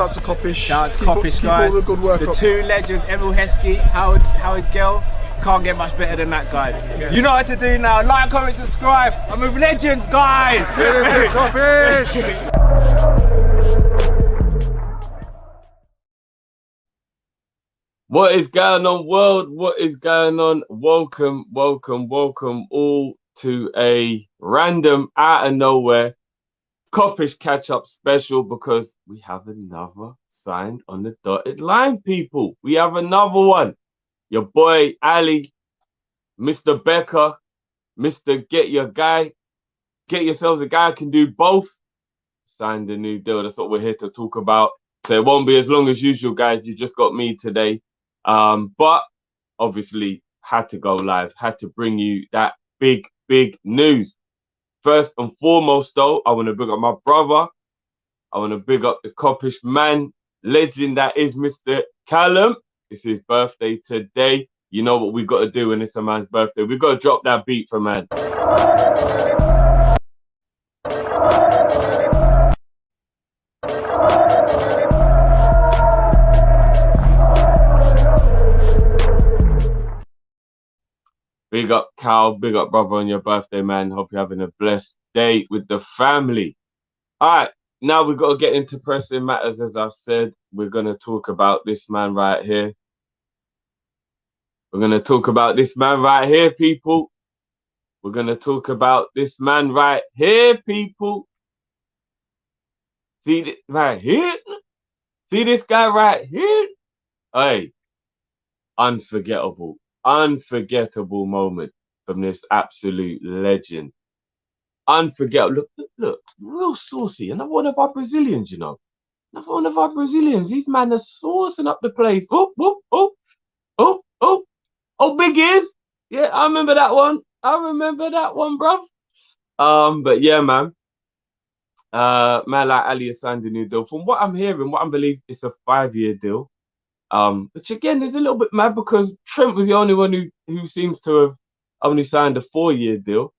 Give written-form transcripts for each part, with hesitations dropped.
out to Kop-Ish. Shout out to Kop-Ish, guys. All the good work the up. two legends, Emil Heskey, Howard Gill. Can't get much better than that guy. Yeah. You know what to do now. Like, comment, subscribe. I'm with legends, guys. Kop-Ish. What is going on, world? What is going on? Welcome all to a random, out of nowhere, Kopish Katch-up Special, because we have another signed on the dotted line, people. We have another one. Your boy, Ali, Mr. Becker, Mr. Get yourselves a guy who can do both. Signed a new deal. That's what we're here to talk about. So it won't be as long as usual, guys. You just got me today. But obviously had to go live, had to bring you that big news. First and foremost, though, I want to big up my brother. I want to big up the Kop-Ish man, legend that is Mr. Callum. It's his birthday today. You know what we got to do when it's a man's birthday. We got to drop that beat for man. Big up, Cal. Big up, brother, on your birthday, man. Hope you're having a blessed day with the family. All right, now we've got to get into pressing matters. As I've said, we're going to talk about this man right here. We're going to talk about this man right here, people. We're going to talk about this man right here, people. See this right here? See this guy right here? Hey, unforgettable moment from this absolute legend. Unforgettable. Look, real saucy. Another one of our Brazilians, you know. Another one of our Brazilians. These man are saucing up the place. Oh, big ears. Yeah, I remember that one. Bruv. But yeah, man. Man like Ali has signed a new deal. From what I'm hearing, what I believe, it's a 5-year deal. Which again is a little bit mad because Trent was the only one who seems to have only signed a 4-year deal.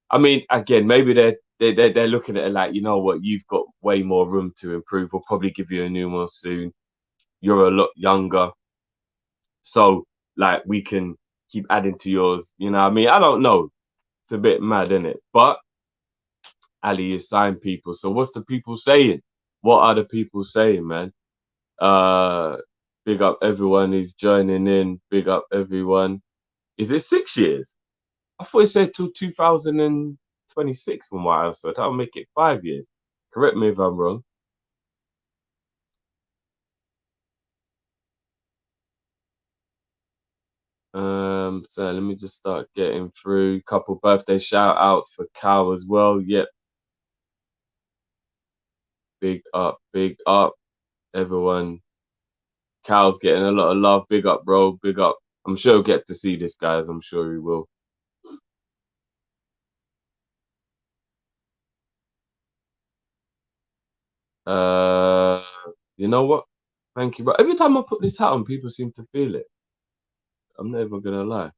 I mean, again, maybe they're looking at it like, you know what, you've got way more room to improve. We'll probably give you a new one soon. You're a lot younger, so like we can keep adding to yours. You know what I mean? I don't know. It's a bit mad, isn't it? But Ali is signed, people. So what's the people saying? What are the people saying, man? Big up everyone who's joining in. Big up everyone. Is it 6 years? I thought it said till 2026 from what I said. That'll make it 5 years. Correct me if I'm wrong. So let me just start getting through. Couple birthday shout outs for Cal as well. Yep. Big up everyone. Cal's getting a lot of love. Big up, bro. Big up. I'm sure he'll get to see this, guys. I'm sure he will. You know what? Thank you, bro. Every time I put this hat on, people seem to feel it. I'm never gonna lie.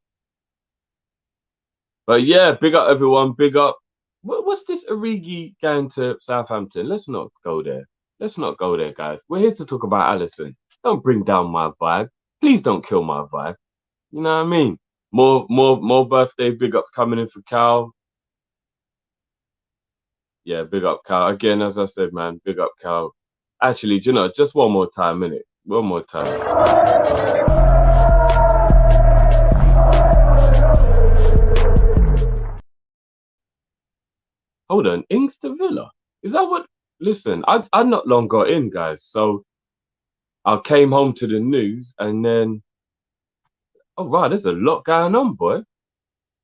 But yeah, big up everyone. Big up. What's this Origi going to Southampton? Let's not go there. Let's not go there, guys. We're here to talk about Alisson. Don't bring down my vibe. Please don't kill my vibe. You know what I mean? More birthday big ups coming in for Cal. Yeah, big up Cal. Again, as I said, man, big up Cal. Actually, do you know, just one more time, innit? One more time. Hold on, Ings to Villa. Is that what? Listen, I not long got in, guys. So I came home to the news and then, oh, right, there's a lot going on, boy.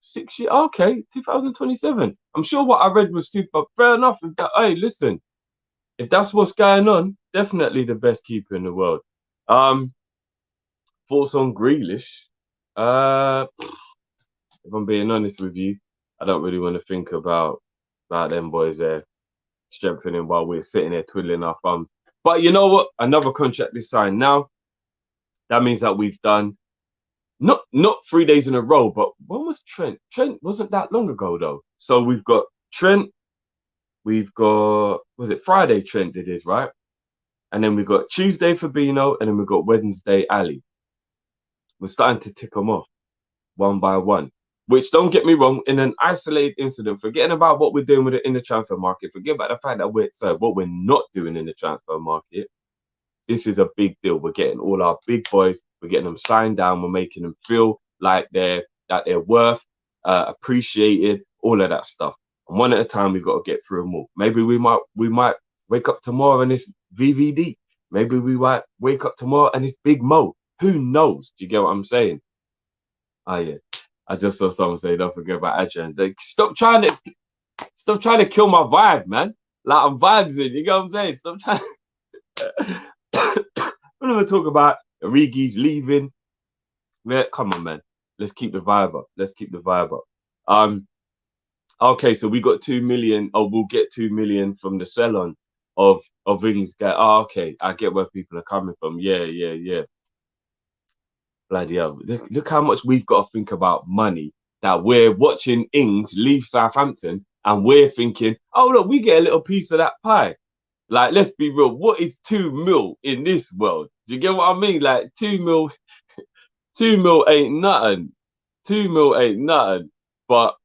6 years, okay, 2027. I'm sure what I read was stupid, but fair enough. Hey, listen, if that's what's going on, definitely the best keeper in the world. Thoughts on Grealish? If I'm being honest with you, I don't really want to think about them boys there strengthening while we're sitting there twiddling our thumbs. But you know what? Another contract is signed now. That means that we've done not 3 days in a row, but when was Trent? Trent wasn't that long ago though. So we've got Trent, we've got, was it Friday Trent did his, right? and then we got Tuesday Fabinho, and then we got Wednesday Ali. We're starting to tick them off one by one. Which, don't get me wrong, in an isolated incident, forgetting about what we're doing with it in the transfer market, forget about the fact that what we're not doing in the transfer market. This is a big deal. We're getting all our big boys, we're getting them signed down, we're making them feel like they're worth, appreciated, all of that stuff. And one at a time, we've got to get through them all. Maybe we might wake up tomorrow and it's VVD. Maybe we might wake up tomorrow and it's Big Mo. Who knows? Do you get what I'm saying? Oh yeah. I just saw someone say, don't forget about Adrian. Like, stop trying to kill my vibe, man. Like, I'm vibes in, you know what I'm saying? Stop trying. We're going to talk about Origi's leaving. Man, come on, man. Let's keep the vibe up. Okay, so we got 2 million. Oh, we'll get 2 million from the sell-on of Ings. Oh, okay. I get where people are coming from. Yeah. Bloody hell. Look how much we've got to think about money, that we're watching Ings leave Southampton and we're thinking, oh, look, we get a little piece of that pie. Like, let's be real. What is 2 mil in this world? Do you get what I mean? Like, 2 mil ain't nothing. 2 mil ain't nothing. But,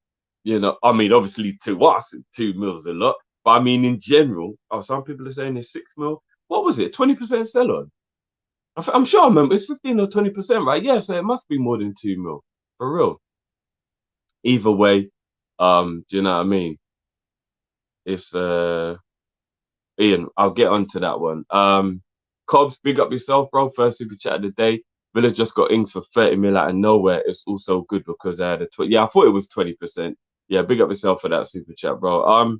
you know, I mean, obviously to us, 2 mil's a lot. But I mean, in general, some people are saying it's 6 mil. What was it? 20% sell on? I'm sure I remember it's 15 or 20%, right? Yeah, so it must be more than 2 mil. For real. Either way, do you know what I mean? It's Ian, I'll get onto that one. Cobbs, big up yourself, bro. First super chat of the day. Villa just got Ings for 30 mil out of nowhere. It's also good because I had I thought it was 20%. Yeah, big up yourself for that super chat, bro.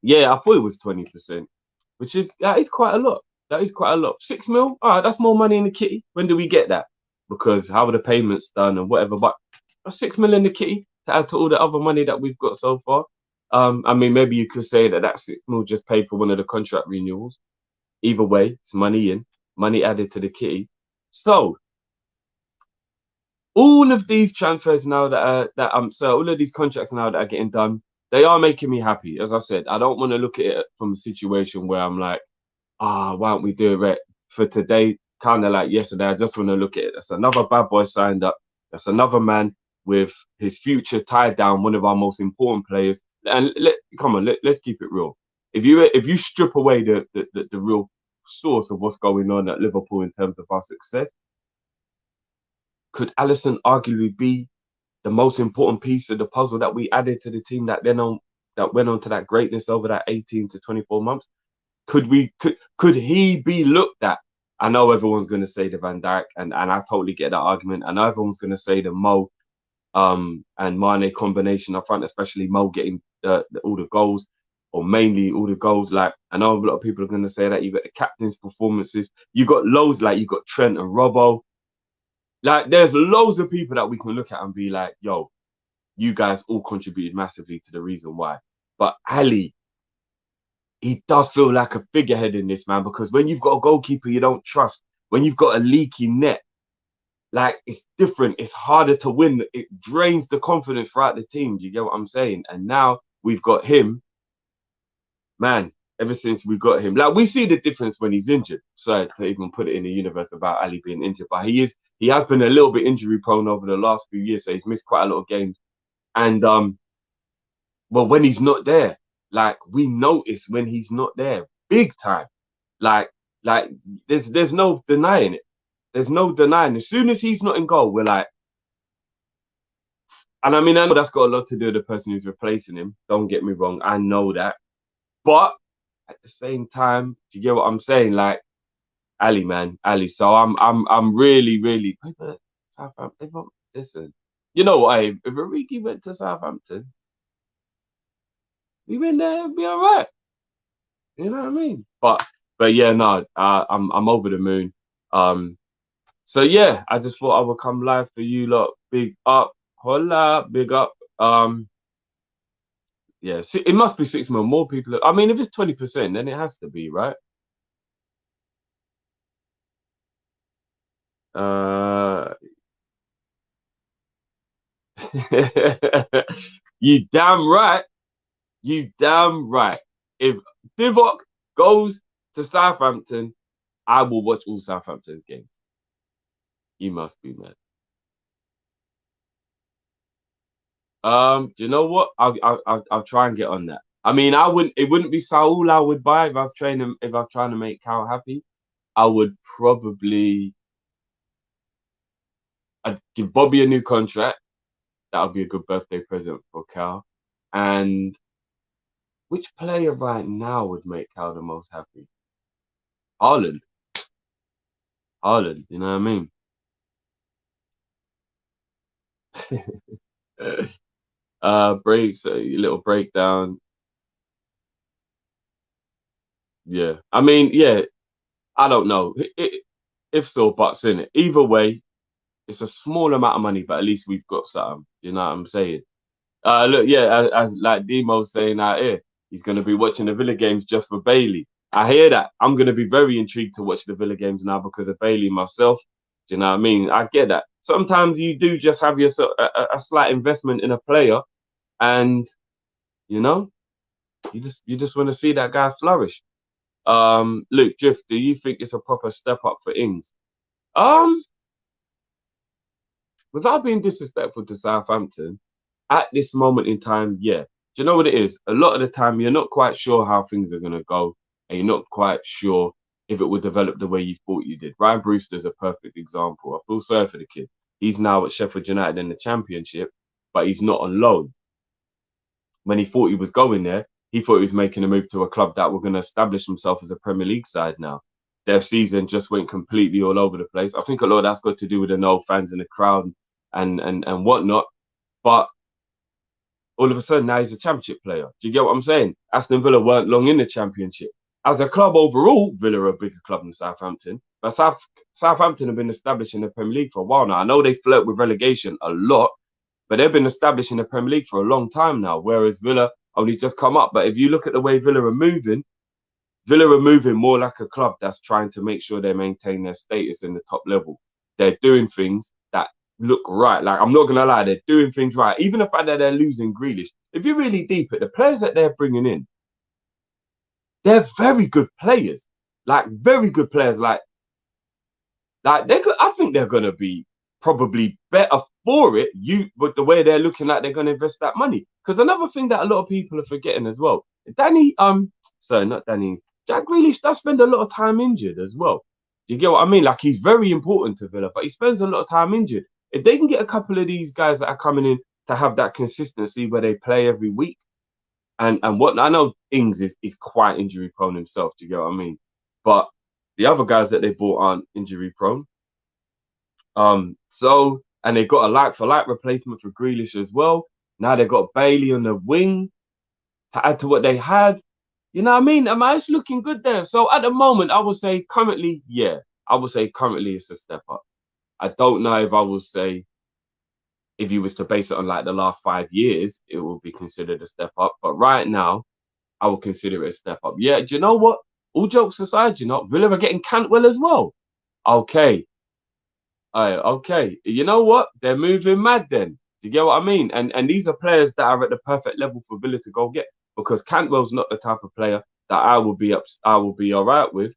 Yeah, I thought it was 20%, which is quite a lot. That is quite a lot. 6 mil? All right, that's more money in the kitty. When do we get that? Because how are the payments done and whatever? But 6 mil in the kitty to add to all the other money that we've got so far. I mean, maybe you could say that 6 mil just paid for one of the contract renewals. Either way, it's money in, money added to the kitty. So all of these transfers now all of these contracts now that are getting done, they are making me happy. As I said, I don't want to look at it from a situation where I'm like, why don't we do it for today? Kind of like yesterday. I just want to look at it. That's another bad boy signed up. That's another man with his future tied down, one of our most important players. And let's keep it real. If you strip away the real source of what's going on at Liverpool in terms of our success, could Alisson arguably be the most important piece of the puzzle that we added to the team that went on to that greatness over that 18 to 24 months? Could he be looked at? I know everyone's going to say the Van Dijk, and I totally get that argument. I know everyone's going to say the Mo and Mane combination up front, especially Mo getting all the goals, or mainly all the goals. Like, I know a lot of people are going to say that. You got the captain's performances. You got loads, like you got Trent and Robbo. Like, there's loads of people that we can look at and be like, yo, you guys all contributed massively to the reason why. But Ali, he does feel like a figurehead in this, man, because when you've got a goalkeeper you don't trust, when you've got a leaky net, like, it's different. It's harder to win. It drains the confidence throughout the team. Do you get what I'm saying? And now we've got him, man. Ever since we got him, like, we see the difference when he's injured. Sorry to even put it in the universe about Ali being injured, but he has been a little bit injury prone over the last few years, so he's missed quite a lot of games. And well, when he's not there, like, we notice when he's not there, big time. Like there's no denying it. There's no denying. As soon as he's not in goal, we're like, and I mean, I know that's got a lot to do with the person who's replacing him. Don't get me wrong, I know that, but at the same time, do you get what I'm saying? Like, Ali, man, Ali. So I'm really Southampton. Listen, you know what? If Origi went to Southampton, we went there, it'd be all right. You know what I mean? But yeah, no, I'm over the moon. So yeah, I just thought I would come live for you lot. Big up, holla, big up. Yeah, it must be 6 mil. More people. I mean, if it's 20%, then it has to be, right? You damn right. You damn right. If Divock goes to Southampton, I will watch all Southampton's games. You must be mad. Do you know what? I'll try and get on that. I mean, I wouldn't. It wouldn't be Saul I would buy if I was training. If I was trying to make Cal happy, I would probably. I'd give Bobby a new contract. That would be a good birthday present for Cal. And which player right now would make Cal the most happy? Haaland. Haaland. You know what I mean? Breaks a little breakdown. Yeah, I mean, yeah, I don't know. If so, buts in it. Either way, it's a small amount of money, but at least we've got something. You know what I'm saying? Look, yeah, as like Demo's saying out here, he's going to be watching the Villa games just for Bailey. I hear that. I'm going to be very intrigued to watch the Villa games now because of Bailey myself. Do you know what I mean? I get that. Sometimes you do just have yourself a slight investment in a player, and you know, you just want to see that guy flourish. Luke Drift, do you think it's a proper step up for Ings? Without being disrespectful to Southampton, at this moment in time, yeah. Do you know what it is? A lot of the time, you're not quite sure how things are going to go, and you're not quite sure if it will develop the way you thought you did. Ryan Brewster's a perfect example. I feel sorry for the kid. He's now at Sheffield United in the Championship, but he's not on loan. When he thought he was going there, he thought he was making a move to a club that were going to establish himself as a Premier League side now. Their season just went completely all over the place. I think a lot of that's got to do with the no fans in the crowd and whatnot. But all of a sudden, now he's a Championship player. Do you get what I'm saying? Aston Villa weren't long in the Championship. As a club overall, Villa are a bigger club than Southampton. But Southampton have been established in the Premier League for a while now. I know they flirt with relegation a lot, but they've been established in the Premier League for a long time now, whereas Villa only just come up. But if you look at the way Villa are moving more like a club that's trying to make sure they maintain their status in the top level. They're doing things that look right. Like, I'm not going to lie, they're doing things right. Even the fact that they're losing Grealish. If you're really deep at the players that they're bringing in, they're very good players. Like, very good players. Like I think they're going to be probably better for it, with the way they're looking like they're going to invest that money. Because another thing that a lot of people are forgetting as well, Jack Grealish does spend a lot of time injured as well. Do you get what I mean? Like, he's very important to Villa, but he spends a lot of time injured. If they can get a couple of these guys that are coming in to have that consistency where they play every week, and what I know, Ings is quite injury prone himself. Do you get what I mean? But the other guys that they bought aren't injury prone. And they got a like-for-like replacement for Grealish as well. Now they got Bailey on the wing to add to what they had. You know what I mean? It's looking good there. So at the moment, I would say currently, yeah. I would say currently it's a step up. I don't know if I would say, if you was to base it on like the last 5 years, it would be considered a step up. But right now, I would consider it a step up. Yeah, do you know what? All jokes aside, Villa are getting Cantwell as well. Okay. Okay. You know what? They're moving mad then. Do you get what I mean? And these are players that are at the perfect level for Villa to go get, because Cantwell's not the type of player that I will be all right with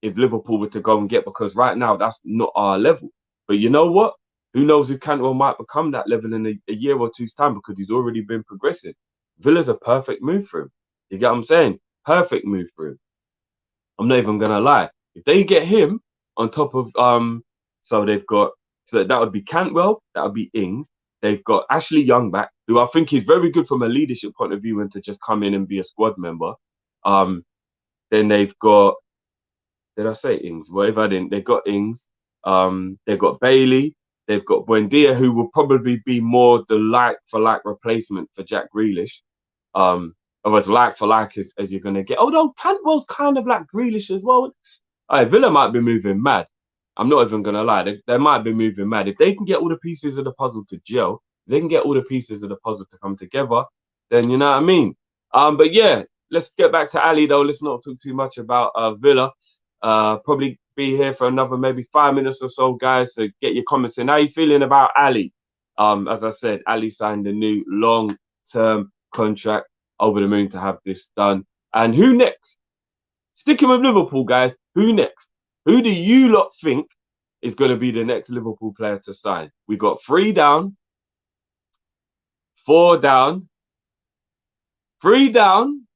if Liverpool were to go and get, because right now that's not our level. But you know what? Who knows if Cantwell might become that level in a year or two's time, because he's already been progressing. Villa's a perfect move for him. You get what I'm saying? Perfect move for him. I'm not even gonna lie. If they get him on top of so that would be Cantwell, that would be Ings. They've got Ashley Young back, who I think is very good from a leadership point of view and to just come in and be a squad member. Then they've got, did I say Ings? Well, if I didn't, they've got Ings. They've got Bailey. They've got Buendia, who will probably be more the like-for-like replacement for Jack Grealish. Or as like-for-like as you're going to get. Although Cantwell's kind of like Grealish as well. Villa might be moving mad. I'm not even going to lie. They might be moving mad. If they can get all the pieces of the puzzle to gel, if they can get all the pieces of the puzzle to come together, then you know what I mean. But yeah, let's get back to Ali, though. Let's not talk too much about Villa. Probably be here for another maybe 5 minutes or so, guys. So get your comments in. How you feeling about Ali? As I said, Ali signed a new long-term contract. Over the moon to have this done. And who next? sticking with Liverpool, guys. Who next? Who do you lot think is going to be the next Liverpool player to sign? We got 3 down, 4 down, 3 down,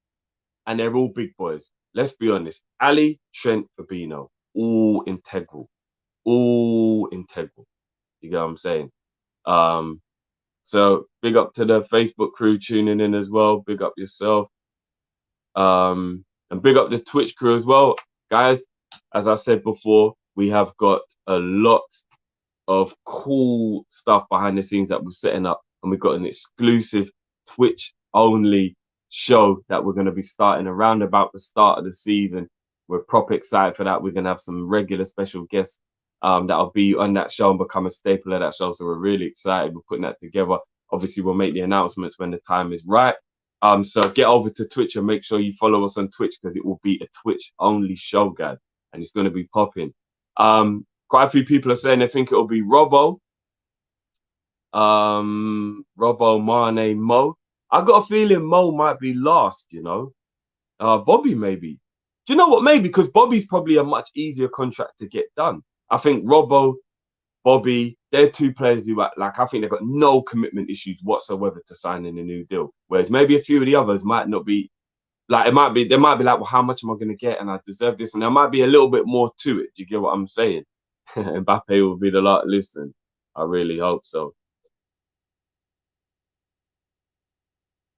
and they're all big boys. Let's be honest. Ali, Trent, Fabinho, all integral. All integral. You get what I'm saying? So big up to the Facebook crew tuning in as well. Big up yourself. And big up the Twitch crew as well. Guys, as I said before, we have got a lot of cool stuff behind the scenes that we're setting up. And we've got an exclusive Twitch only show that we're going to be starting around about the start of the season. We're proper excited for that. We're going to have some regular special guests that'll be on that show and become a staple of that show. So we're really excited. We're putting that together. Obviously, we'll make the announcements when the time is right. So get over to Twitch and make sure you follow us on Twitch, because it will be a Twitch only show, guys, and it's going to be popping. Quite a few people are saying they think it'll be Robbo, Mane, Mo. I got a feeling Mo might be last, you know. Bobby maybe. Do you know what? Maybe because Bobby's probably a much easier contract to get done. I think Robbo, Bobby, they're 2 players who, like, I think they've got no commitment issues whatsoever to signing a new deal. Whereas maybe a few of the others might not be, like, they might be like, well, how much am I going to get? And I deserve this. And there might be a little bit more to it. Do you get what I'm saying? Mbappe will be the lot. Listen, I really hope so.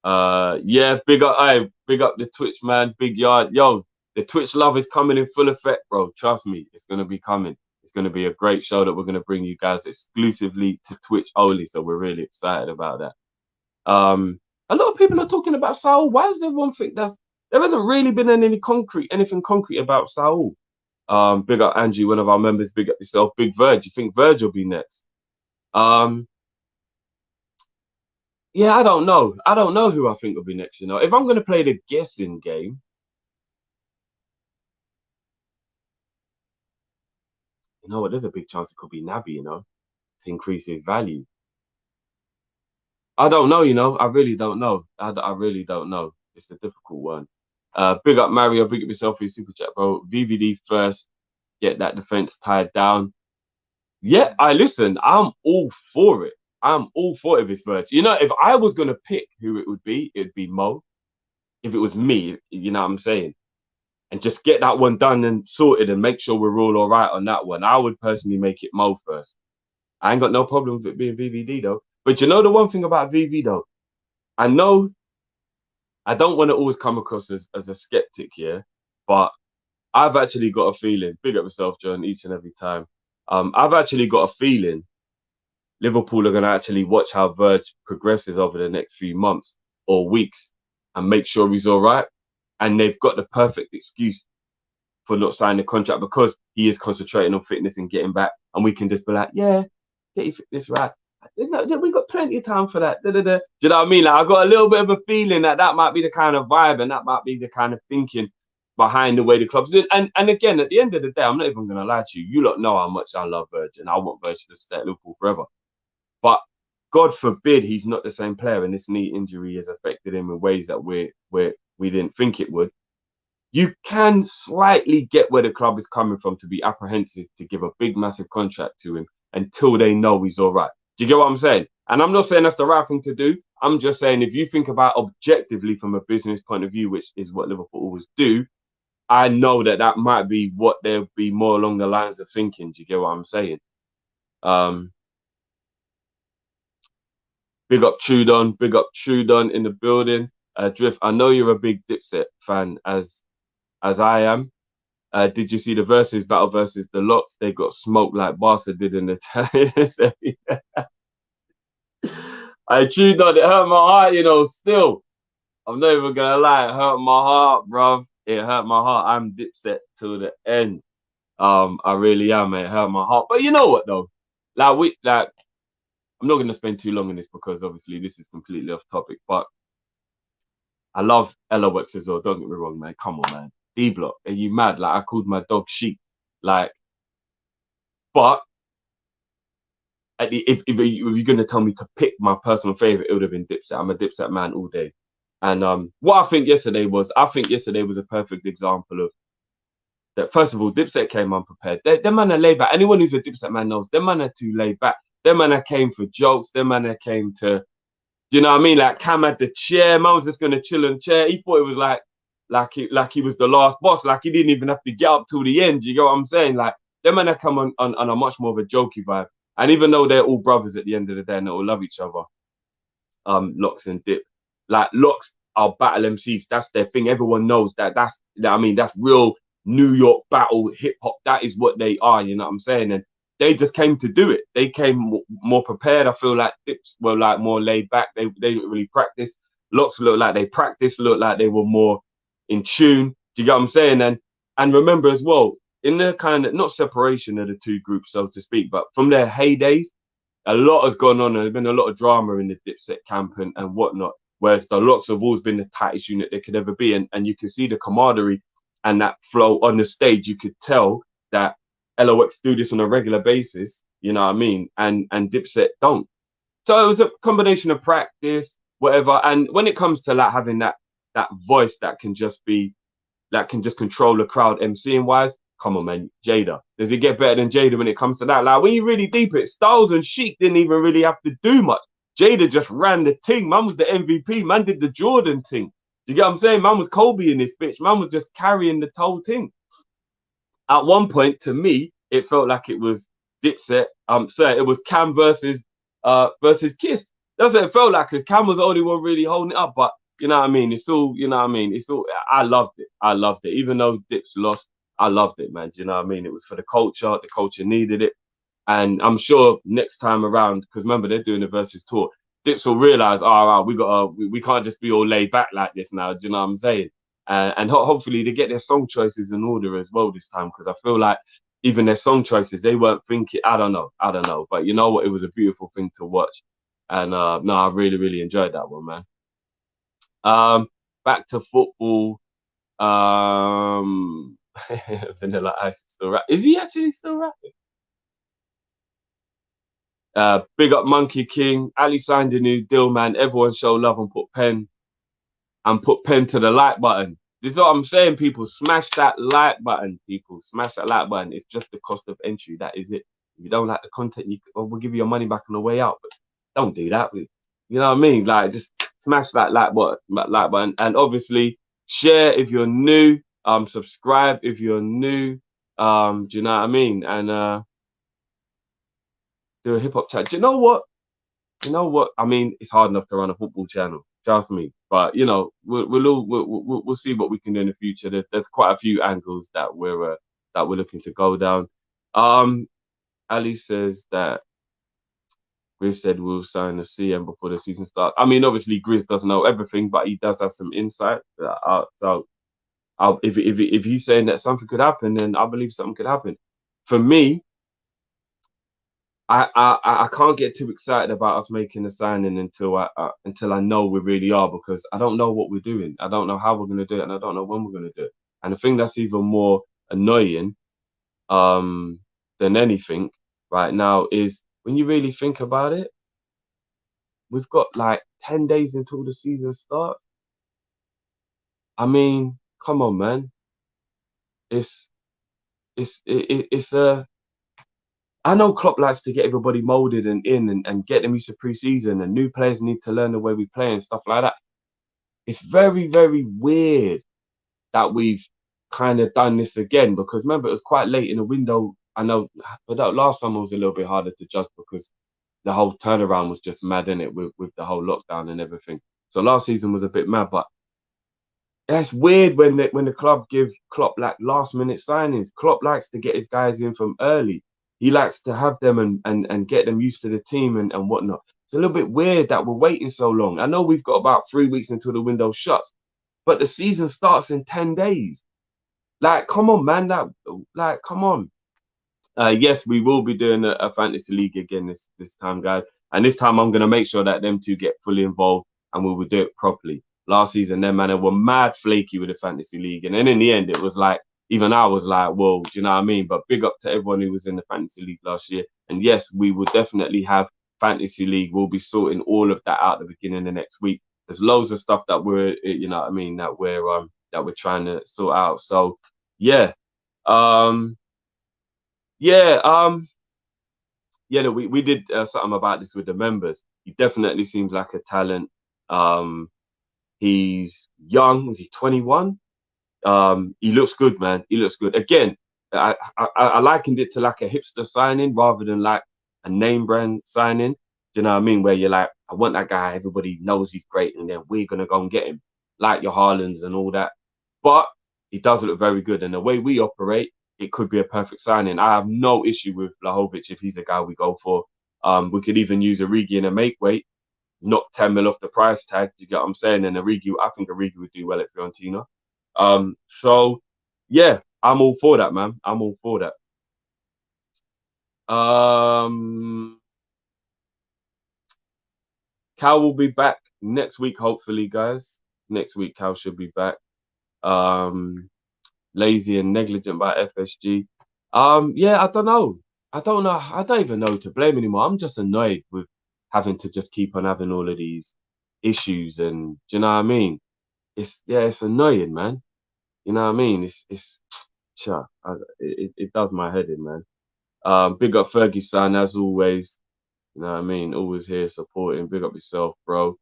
Yeah, big up the Twitch, man. Big yard. Yo, the Twitch love is coming in full effect, bro. Trust me, it's going to be coming. It's going to be a great show that we're going to bring you guys exclusively to Twitch only. So we're really excited about that. A lot of people are talking about Saul. Why does everyone think there hasn't really been anything concrete about Saul? Big up Angie, one of our members. Big up yourself. Big Verge. You think Verge will be next? Yeah, I don't know. I don't know who I think will be next. You know, if I'm going to play the guessing game, you know what? There's a big chance it could be Naby. You know, to increase his value. I don't know. You know, I really don't know. I really don't know. It's a difficult one. Big up Mario. Big up yourself for your super chat, bro. VVD first. Get that defense tied down. Yeah, listen. I'm all for it. I'm all for it if it's Virgil. You know, if I was going to pick who it would be Mo. If it was me, you know what I'm saying? And just get that one done and sorted and make sure we're all right on that one. I would personally make it Mo first. I ain't got no problem with it being VVD, though. But you know the one thing about VV, though? I know I don't want to always come across as a skeptic here, but I've actually got a feeling, big up yourself, John, each and every time. I've actually got a feeling Liverpool are going to actually watch how Verge progresses over the next few months or weeks and make sure he's all right. And they've got the perfect excuse for not signing the contract because he is concentrating on fitness and getting back. And we can just be like, yeah, get your fitness right. We got plenty of time for that. Do you know what I mean? Like, I got a little bit of a feeling that might be the kind of vibe and that might be the kind of thinking behind the way the club's doing. And again, at the end of the day, I'm not even going to lie to you. You lot know how much I love Virgil and I want Virgil to stay at Liverpool forever. But God forbid he's not the same player and this knee injury has affected him in ways that we didn't think it would. You can slightly get where the club is coming from to be apprehensive to give a big, massive contract to him until they know he's all right. Do you get what I'm saying? And I'm not saying that's the right thing to do. I'm just saying if you think about objectively from a business point of view, which is what Liverpool always do, I know that might be what they'll be more along the lines of thinking. Do you get what I'm saying? Big up Trudon in the building. Drift, I know you're a big Dipset fan as I am. Did you see the battle versus the Lots? They got smoked like Barca did in the time. Trudon, it hurt my heart, you know, still. I'm not even gonna lie, it hurt my heart, bruv. It hurt my heart. I'm Dipset till the end. I really am, it hurt my heart. But you know what though? I'm not going to spend too long on this because obviously this is completely off topic, but I love Ella Wex as well. Don't get me wrong, man. Come on, man. D-Block, are you mad? Like, I called my dog Sheep. Like, but if you're going to tell me to pick my personal favorite, it would have been Dipset. I'm a Dipset man all day. And what I think yesterday was a perfect example of that first of all, Dipset came unprepared. Them man are laid back. Anyone who's a Dipset man knows them man are too laid back. Them man came for jokes. Them man came to, you know what I mean? Like Cam had the chair. Man was just gonna chill on the chair. He thought it was like he was the last boss. Like he didn't even have to get up till the end. You get what I'm saying? Like them man come on a much more of a jokey vibe. And even though they're all brothers at the end of the day and they all love each other, Locks and Dip, like Locks are battle MCs. That's their thing. Everyone knows that. That's real New York battle hip hop. That is what they are. You know what I'm saying? And they just came to do it. They came more prepared. I feel like Dips were like more laid back. They didn't really practice. Locks looked like they practiced. Looked like they were more in tune. Do you get what I'm saying? And remember as well, in the kind of not separation of the two groups, so to speak, but from their heydays, a lot has gone on. There's been a lot of drama in the Dipset camp and whatnot. Whereas the Locks have always been the tightest unit they could ever be. And you can see the camaraderie and that flow on the stage. You could tell that LOX do this on a regular basis, you know what I mean? And Dipset don't. So it was a combination of practice, whatever. And when it comes to like having that voice that can just control the crowd MCing wise, come on, man, Jada. Does it get better than Jada when it comes to that? Like when you really deep it, Styles and Sheik didn't even really have to do much. Jada just ran the thing. Man was the MVP. Man did the Jordan thing. You get what I'm saying? Man was Kobe in this bitch. Man was just carrying the whole thing. At one point, to me, it felt like it was Dipset. It was Cam versus Kiss. That's what it felt like, because Cam was the only one really holding it up. But you know what I mean? It's all, you know what I mean? It's all, I loved it. I loved it. Even though Dips lost, I loved it, man. Do you know what I mean? It was for the culture. The culture needed it. And I'm sure next time around, because remember, they're doing the versus tour, Dips will realize, we can't just be all laid back like this now. Do you know what I'm saying? And hopefully they get their song choices in order as well this time, because I feel like even their song choices, they weren't thinking, I don't know. But you know what? It was a beautiful thing to watch. And no, I really, really enjoyed that one, man. Back to football. Vanilla Ice is still rapping. Is he actually still rapping? Big up Monkey King. Ali signed a new deal, man. Everyone show love and put pen to the like button. This is what I'm saying, people. Smash that like button, people. Smash that like button. It's just the cost of entry. That is it. If you don't like the content, we'll give you your money back on the way out. But don't do that. You know what I mean? Like, just smash that like button. And obviously, share if you're new. Subscribe if you're new. Do you know what I mean? And do a hip hop chat. Do you know what? I mean, it's hard enough to run a football channel. Trust me. But you know, we'll see what we can do in the future. There's quite a few angles that we're looking to go down. Ali says that Grizz said we'll sign a CM before the season starts. I mean, obviously Grizz doesn't know everything, but he does have some insight. So if he's saying that something could happen, then I believe something could happen. For me, I can't get too excited about us making a signing until I know we really are, because I don't know what we're doing. I don't know how we're going to do it, and I don't know when we're going to do it. And the thing that's even more annoying than anything right now is when you really think about it, we've got like 10 days until the season starts. I mean, come on, man. I know Klopp likes to get everybody molded and in and get them used to pre-season, and new players need to learn the way we play and stuff like that. It's very, very weird that we've kind of done this again, because remember, it was quite late in the window. I know, but that last summer was a little bit harder to judge because the whole turnaround was just mad, in it, with the whole lockdown and everything. So last season was a bit mad, but that's weird when the club give Klopp like last minute signings. Klopp likes to get his guys in from early. He likes to have them and get them used to the team and whatnot. It's a little bit weird that we're waiting so long. I know we've got about 3 weeks until the window shuts, but the season starts in 10 days. Like, come on, man. Come on. Yes, we will be doing a fantasy league again this time, guys. And this time I'm going to make sure that them two get fully involved and we will do it properly. Last season, them man were mad flaky with the fantasy league. And then in the end, it was like, even I was like, whoa, do you know what I mean? But big up to everyone who was in the fantasy league last year. And yes, we will definitely have fantasy league. We'll be sorting all of that out at the beginning of next week. There's loads of stuff that we're, you know what I mean, that we're trying to sort out. So yeah, Um, yeah, yeah, no, we did something about this with the members. He definitely seems like a talent. Um, he's young. Is he 21? He looks good, man. He looks good. Again, I likened it to like a hipster signing rather than like a name brand signing. Do you know what I mean? Where you're like, I want that guy. Everybody knows he's great, and then we're gonna go and get him, like your Haalands and all that. But he does look very good, and the way we operate, it could be a perfect signing. I have no issue with Vlahovic if he's a guy we go for. We could even use Origi in a make weight, knock 10 mil off the price tag. You get what I'm saying? And Origi, I think Origi would do well at Fiorentina. So yeah, I'm all for that, man. I'm all for that. Cal will be back next week, hopefully, guys. Next week, Cal should be back. Lazy and negligent by FSG. Yeah, I don't know. I don't know. I don't even know to blame anymore. I'm just annoyed with having to just keep on having all of these issues, and do you know what I mean? It's annoying, man. You know what I mean? It's sure. It does my head in, man. Big up Fergie son as always. You know what I mean? Always here supporting. Big up yourself, bro.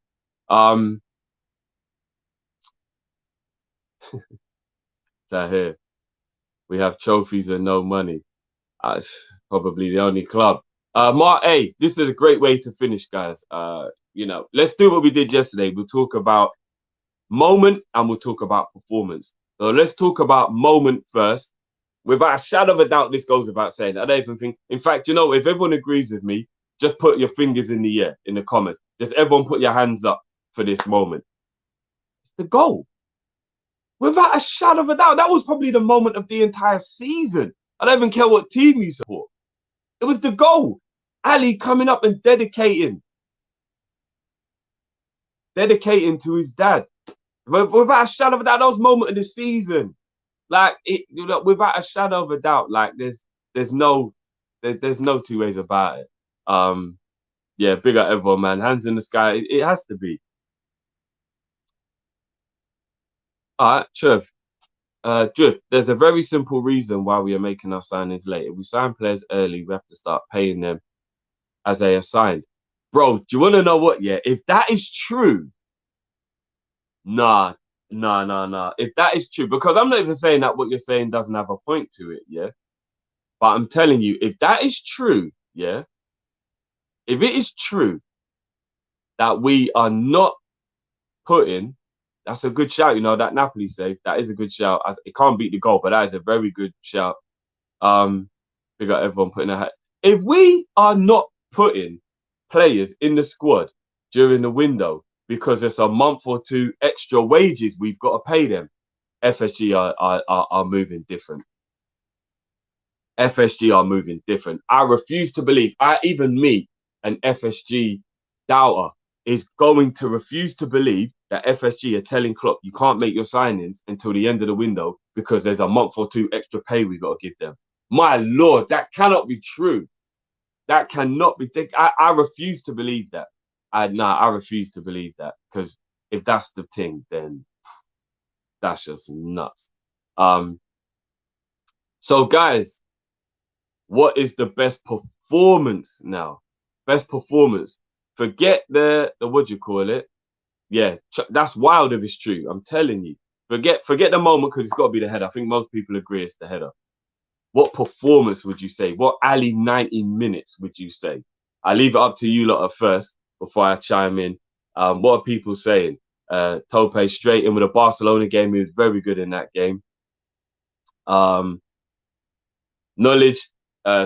That here. We have trophies and no money. It's probably the only club. Mark, hey, this is a great way to finish, guys. Let's do what we did yesterday. We'll talk about moment and we'll talk about performance. So let's talk about moment first. Without a shadow of a doubt, this goes without saying. I don't even think. In fact, if everyone agrees with me, just put your fingers in the air in the comments. Just everyone put your hands up for this moment. It's the goal. Without a shadow of a doubt, that was probably the moment of the entire season. I don't even care what team you support. It was the goal. Ali coming up and dedicating to his dad. Without a shadow of a doubt, that was moment of the season. Like without a shadow of a doubt, like there's no two ways about it. Yeah, big up everyone, man. Hands in the sky. It has to be. All right, Trev. Drip, there's a very simple reason why we are making our signings late. If we sign players early, we have to start paying them as they are signed. Bro, do you want to know what? Yeah, if that is true, nah. If that is true, because I'm not even saying that what you're saying doesn't have a point to it, yeah. But I'm telling you, if that is true, yeah, if it is true that we are not putting, that's a good shout, that Napoli save, that is a good shout. It can't beat the goal, but that is a very good shout. We got everyone putting a hat. If we are not putting players in the squad during the window because it's a month or two extra wages we've got to pay them, FSG are moving different. FSG are moving different. I refuse to believe, even me, an FSG doubter, is going to refuse to believe that FSG are telling Klopp you can't make your signings until the end of the window because there's a month or two extra pay we got to give them. My Lord, that cannot be true. That cannot be. I refuse to believe that. I refuse to believe that, because if that's the thing, then that's just nuts. So guys, what is the best performance now? Best performance. Forget the what do you call it? Yeah, that's wild if it's true. I'm telling you. Forget the moment, because it's got to be the header. I think most people agree it's the header. What performance would you say? What Ali 90 minutes would you say? I leave it up to you lot at first before I chime in. What are people saying? Tope straight in with a Barcelona game. He was very good in that game. Knowledge,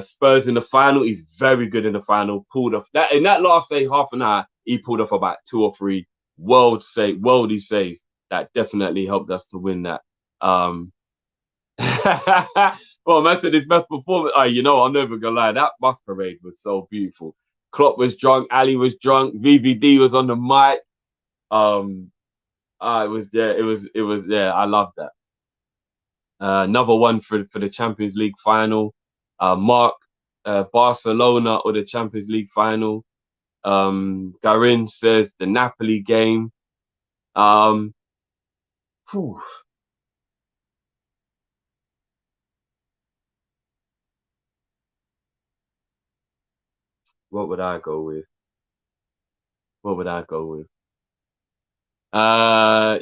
Spurs in the final. He's very good in the final. Pulled off that in that last, say, half an hour. He pulled off about 2 or 3 worldy saves that definitely helped us to win that. Well, man said his best performance. I'm never gonna lie. That bus parade was so beautiful. Klopp was drunk. Ali was drunk. VVD was on the mic. It was. I love that. Another one for the Champions League final. Mark, Barcelona or the Champions League final. Garin says the Napoli game. What would I go with?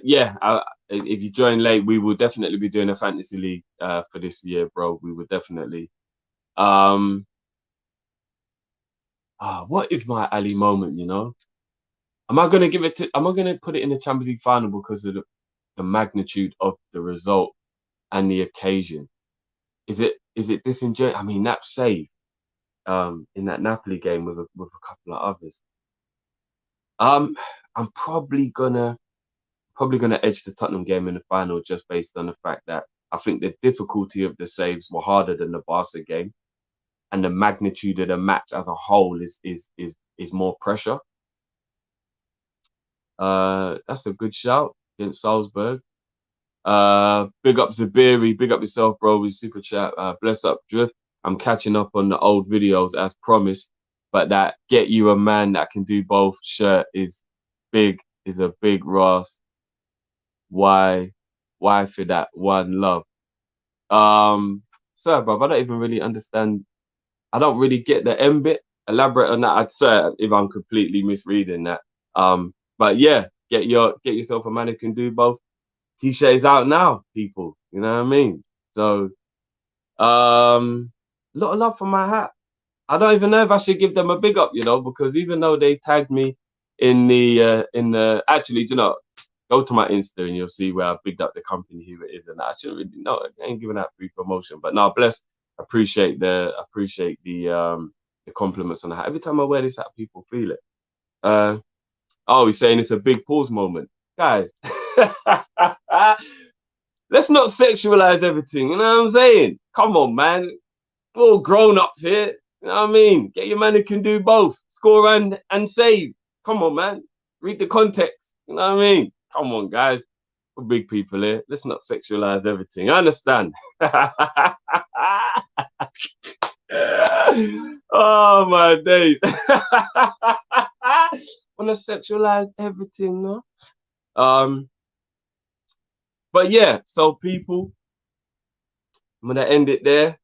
Yeah, if you join late, we will definitely be doing a fantasy league for this year, bro. We would definitely. What is my Ali moment? You know, am I gonna give it to? Am I gonna put it in the Champions League final because of the magnitude of the result and the occasion? Is it disingenuous? I mean, that save in that Napoli game with a couple of others. I'm probably gonna edge the Tottenham game in the final just based on the fact that I think the difficulty of the saves were harder than the Barca game, and the magnitude of the match as a whole is more pressure. That's a good shout against Salzburg. Big up Zabiri, big up yourself, bro, with super chat. Bless up Drift. I'm catching up on the old videos as promised, but that get you a man that can do both shirt is a big Ross. Why for that one love? Sir, bro, I don't even really understand. I don't really get the M bit. Elaborate on that. I'd say if I'm completely misreading that. But yeah, get yourself a man who can do both. T-shirt is out now, people. You know what I mean? So, lot of love for my hat. I don't even know if I should give them a big up, you know, because even though they tagged me in the actually, you know, go to my Insta and you'll see where I bigged up the company who it is, and I shouldn't really know. I ain't giving that free promotion, but no, bless. Appreciate the compliments on the hat. Every time I wear this hat, people feel it. Oh, he's saying it's a big pause moment, guys. Let's not sexualize everything. You know what I'm saying? Come on, man. We're all grown ups here. You know what I mean? Get your man who can do both, score and save. Come on, man. Read the context. You know what I mean? Come on, guys. We're big people here. Let's not sexualize everything. I understand. Oh my days. Wanna sexualize everything, no? But yeah, so people, I'm gonna end it there.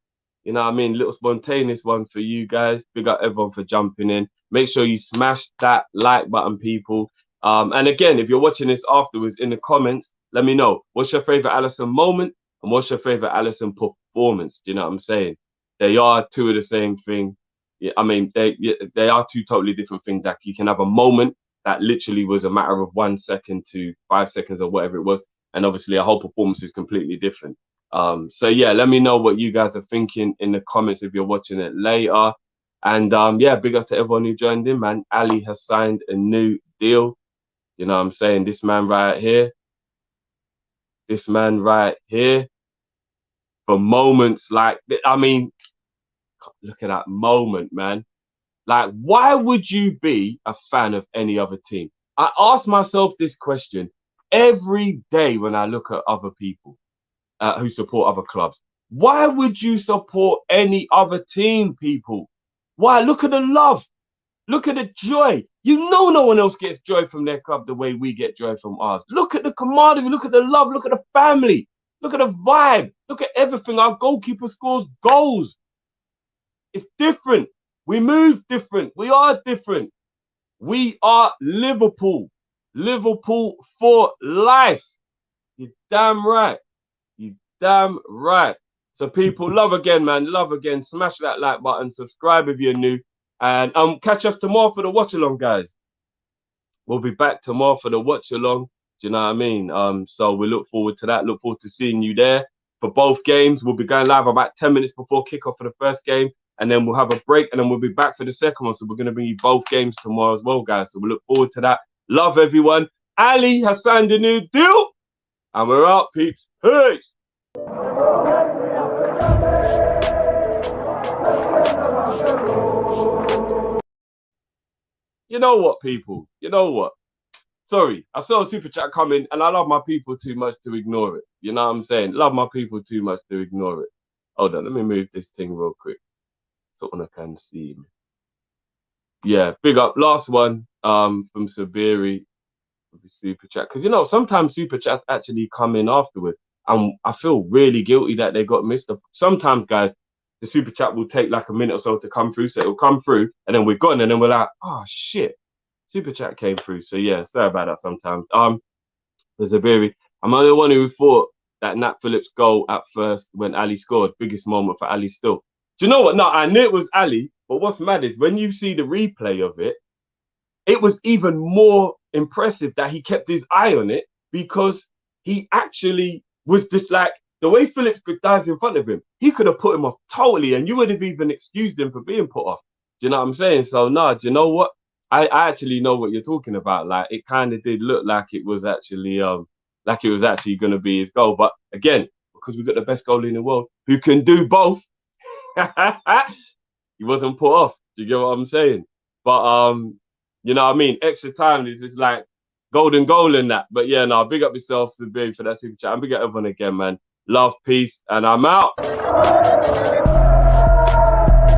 You know what I mean? Little spontaneous one for you guys. Big up everyone for jumping in. Make sure you smash that like button, people. And again, if you're watching this afterwards, in the comments, let me know what's your favorite Alisson moment and what's your favorite Alisson performance. Do you know what I'm saying? They are two of the same thing. Yeah, I mean, they are two totally different things. That you can have a moment that literally was a matter of 1 second to 5 seconds or whatever it was, and obviously a whole performance is completely different. So yeah, let me know what you guys are thinking in the comments if you're watching it later. And yeah, big up to everyone who joined in, man. Ali has signed a new deal. You know what I'm saying? This man right here, for moments like, I mean, look at that moment, man. Like, why would you be a fan of any other team? I ask myself this question every day when I look at other people who support other clubs. Why would you support any other team, people? Why? Look at the love. Look at the joy. You know no one else gets joy from their club the way we get joy from ours. Look at the camaraderie. Look at the love. Look at the family. Look at the vibe. Look at everything. Our goalkeeper scores goals. It's different. We move different. We are different. We are Liverpool. Liverpool for life. You're damn right. You damn right. So people, love again, man. Love again. Smash that like button. Subscribe if you're new. And catch us tomorrow for the watch along, guys. We'll be back tomorrow for the watch along. Do you know what I mean? So we look forward to that. Look forward to seeing you there for both games. We'll be going live about 10 minutes before kickoff for the first game. And then we'll have a break and then we'll be back for the second one. So we're going to bring you both games tomorrow as well, guys. So we look forward to that. Love everyone. Ali has signed a new deal. And we're out, peeps. Peace. You know what, people? You know what? Sorry, I saw a super chat coming and I love my people too much to ignore it. You know what I'm saying? Love my people too much to ignore it. Hold on, let me move this thing real quick so I can see. Yeah, big up. Last one from Sabiri. Super chat. Because, you know, sometimes super chats actually come in afterwards. And I feel really guilty that they got missed. Sometimes, guys, the super chat will take like a minute or so to come through. So it'll come through and then we're gone. And then we're like, oh shit, super chat came through. So yeah, sorry about that sometimes. There's a very, I'm the only one who thought that Nat Phillips goal at first when Ali scored, biggest moment for Ali still. Do you know what? No, I knew it was Ali, but what's mad is when you see the replay of it, it was even more impressive that he kept his eye on it, because he actually was just like, the way Phillips dives in front of him, he could have put him off totally, and you would have even excused him for being put off. Do you know what I'm saying? So, no, do you know what? I actually know what you're talking about. Like, it kind of did look like it was actually going to be his goal. But again, because we've got the best goalie in the world who can do both, he wasn't put off. Do you get what I'm saying? But you know what I mean? Extra time is just like golden goal in that. But yeah, no, big up yourself, Zabir, for that super chat. And big up everyone again, man. Love, peace, and I'm out.